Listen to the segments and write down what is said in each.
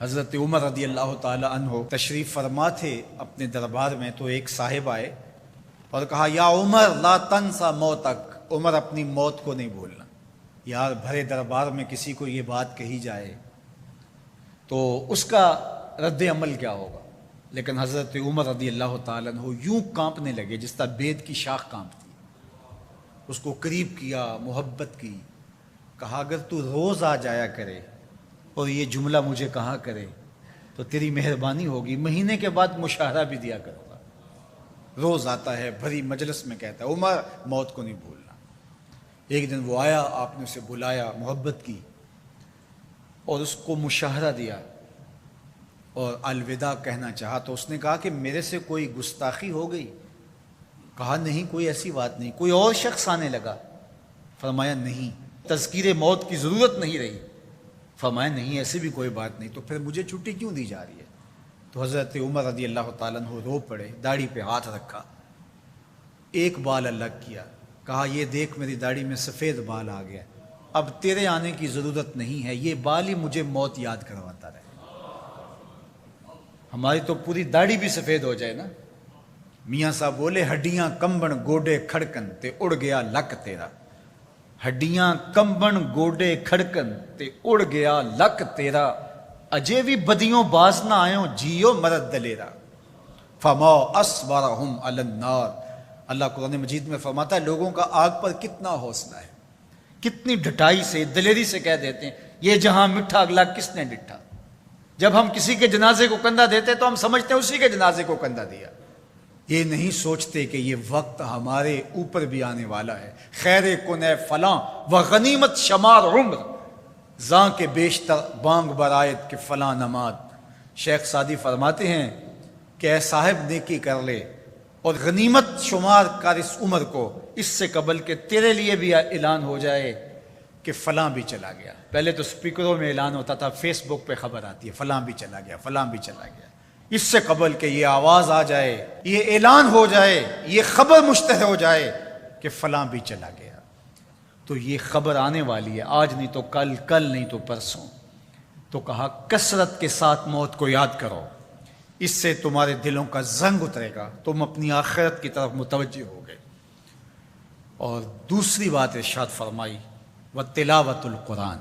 حضرت عمر رضی اللہ تعالی عنہ تشریف فرما تھے اپنے دربار میں، تو ایک صاحب آئے اور کہا یا عمر لا تنسا موتک، عمر اپنی موت کو نہیں بھولنا۔ یار بھرے دربار میں کسی کو یہ بات کہی جائے تو اس کا رد عمل کیا ہوگا، لیکن حضرت عمر رضی اللہ تعالیٰ عنہ یوں کانپنے لگے جس طرح بید کی شاخ کانپتی، اس کو قریب کیا، محبت کی، کہا اگر تو روز آ جایا کرے اور یہ جملہ مجھے کہا کرے تو تیری مہربانی ہوگی، مہینے کے بعد مشاہرہ بھی دیا کروں گا۔ روز آتا ہے، بھری مجلس میں کہتا ہے عمر موت کو نہیں بھولنا۔ ایک دن وہ آیا، آپ نے اسے بلایا، محبت کی اور اس کو مشاہرہ دیا اور الوداع کہنا چاہا، تو اس نے کہا کہ میرے سے کوئی گستاخی ہو گئی؟ کہا نہیں، کوئی ایسی بات نہیں۔ کوئی اور شخص آنے لگا؟ فرمایا نہیں۔ تذکیر موت کی ضرورت نہیں رہی؟ فرمایا نہیں، ایسی بھی کوئی بات نہیں۔ تو پھر مجھے چھٹی کیوں دی جا رہی ہے؟ تو حضرت عمر رضی اللہ تعالیٰ عنہ رو پڑے، داڑھی پہ ہاتھ رکھا، ایک بال الگ کیا، کہا یہ دیکھ میری داڑھی میں سفید بال آ گیا، اب تیرے آنے کی ضرورت نہیں ہے، یہ بال ہی مجھے موت یاد کرواتا رہے۔ ہماری تو پوری داڑھی بھی سفید ہو جائے نا۔ میاں صاحب بولے ہڈیاں کمبن گوڈے کھڑکن تے اڑ گیا لک تیرا، ہڈیاں کمبن گوڈے کھڑکن تے اڑ گیا لک تیرا، اجے بھی بدیوں باز نہ آئیں جیو مرد دلیرا، فما اصبرہم علی النار۔ اللہ قرآن مجید میں فرماتا ہے لوگوں کا آگ پر کتنا حوصلہ ہے، کتنی ڈٹائی سے، دلیری سے کہہ دیتے ہیں یہ جہاں مٹھا اگلا کس نے ڈٹھا۔ جب ہم کسی کے جنازے کو کندھا دیتے تو ہم سمجھتے ہیں اسی کے جنازے کو کندھا دیا، یہ نہیں سوچتے کہ یہ وقت ہمارے اوپر بھی آنے والا ہے۔ خیر کن فلاں و غنیمت شمار عمر، زاں کے بیشتر بانگ برآیت کے فلاں نماد۔ شیخ سعدی فرماتے ہیں کہ اے صاحب نیکی کر لے اور غنیمت شمار کر اس عمر کو، اس سے قبل کہ تیرے لیے بھی اعلان ہو جائے کہ فلاں بھی چلا گیا۔ پہلے تو سپیکروں میں اعلان ہوتا تھا، فیس بک پہ خبر آتی ہے فلاں بھی چلا گیا، فلاں بھی چلا گیا۔ اس سے قبل کہ یہ آواز آ جائے، یہ اعلان ہو جائے، یہ خبر مشتہر ہو جائے کہ فلاں بھی چلا گیا، تو یہ خبر آنے والی ہے، آج نہیں تو کل، کل نہیں تو پرسوں۔ تو کہا کثرت کے ساتھ موت کو یاد کرو، اس سے تمہارے دلوں کا زنگ اترے گا، تم اپنی آخرت کی طرف متوجہ ہو گئے۔ اور دوسری بات ارشاد فرمائی وَتِلَاوَةُ القرآن،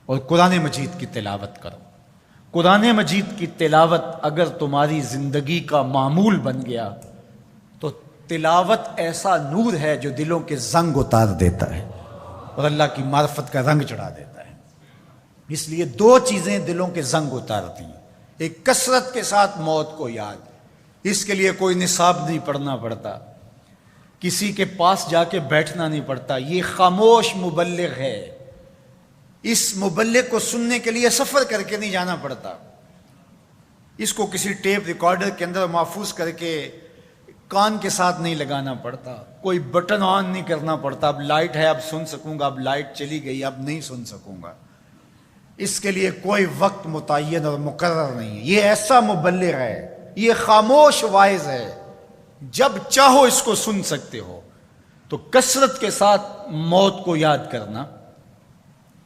اور قرآن مجید کی تلاوت کرو۔ قرآن مجید کی تلاوت اگر تمہاری زندگی کا معمول بن گیا تو تلاوت ایسا نور ہے جو دلوں کے زنگ اتار دیتا ہے اور اللہ کی معرفت کا رنگ چڑھا دیتا ہے۔ اس لیے دو چیزیں دلوں کے زنگ اتارتی ہیں، ایک کثرت کے ساتھ موت کو یاد، اس کے لیے کوئی نصاب نہیں پڑھنا پڑتا، کسی کے پاس جا کے بیٹھنا نہیں پڑتا، یہ خاموش مبلغ ہے، اس مبلغ کو سننے کے لیے سفر کر کے نہیں جانا پڑتا، اس کو کسی ٹیپ ریکارڈر کے اندر محفوظ کر کے کان کے ساتھ نہیں لگانا پڑتا، کوئی بٹن آن نہیں کرنا پڑتا، اب لائٹ ہے اب سن سکوں گا، اب لائٹ چلی گئی اب نہیں سن سکوں گا، اس کے لیے کوئی وقت متعین اور مقرر نہیں ہے۔ یہ ایسا مبلغ ہے، یہ خاموش واعظ ہے، جب چاہو اس کو سن سکتے ہو۔ تو کثرت کے ساتھ موت کو یاد کرنا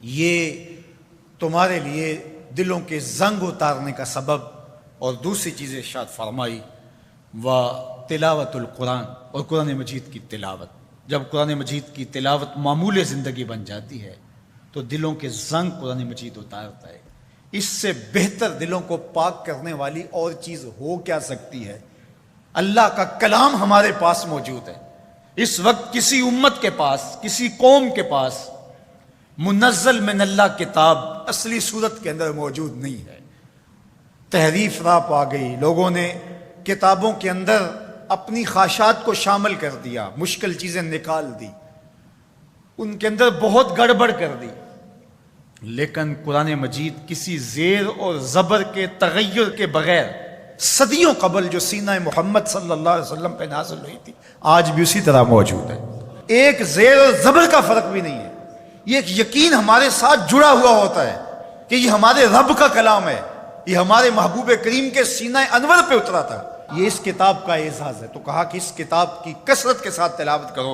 یہ تمہارے لیے دلوں کے زنگ اتارنے کا سبب۔ اور دوسری چیز ارشاد فرمائی وَتِلَاوَةُ القرآن، اور قرآن مجید کی تلاوت۔ جب قرآن مجید کی تلاوت معمول زندگی بن جاتی ہے تو دلوں کے زنگ قرآن مجید اتارتا ہے۔ اس سے بہتر دلوں کو پاک کرنے والی اور چیز ہو کیا سکتی ہے؟ اللہ کا کلام ہمارے پاس موجود ہے۔ اس وقت کسی امت کے پاس، کسی قوم کے پاس منزل من اللہ کتاب اصلی صورت کے اندر موجود نہیں ہے۔ تحریف راہ پا گئی، لوگوں نے کتابوں کے اندر اپنی خواہشات کو شامل کر دیا، مشکل چیزیں نکال دی، ان کے اندر بہت گڑبڑ کر دی، لیکن قرآن مجید کسی زیر اور زبر کے تغیر کے بغیر صدیوں قبل جو سینہ محمد صلی اللہ علیہ وسلم پہ نازل ہوئی تھی آج بھی اسی طرح موجود ہے۔ ایک زیر اور زبر کا فرق بھی نہیں ہے، یہ ایک یقین ہمارے ساتھ جڑا ہوا ہوتا ہے کہ یہ ہمارے رب کا کلام ہے، یہ ہمارے محبوب کریم کے سینہ انور پہ اترا تھا۔ یہ اس کتاب کا اعزاز ہے۔ تو کہا کہ اس کتاب کی کثرت کے ساتھ تلاوت کرو۔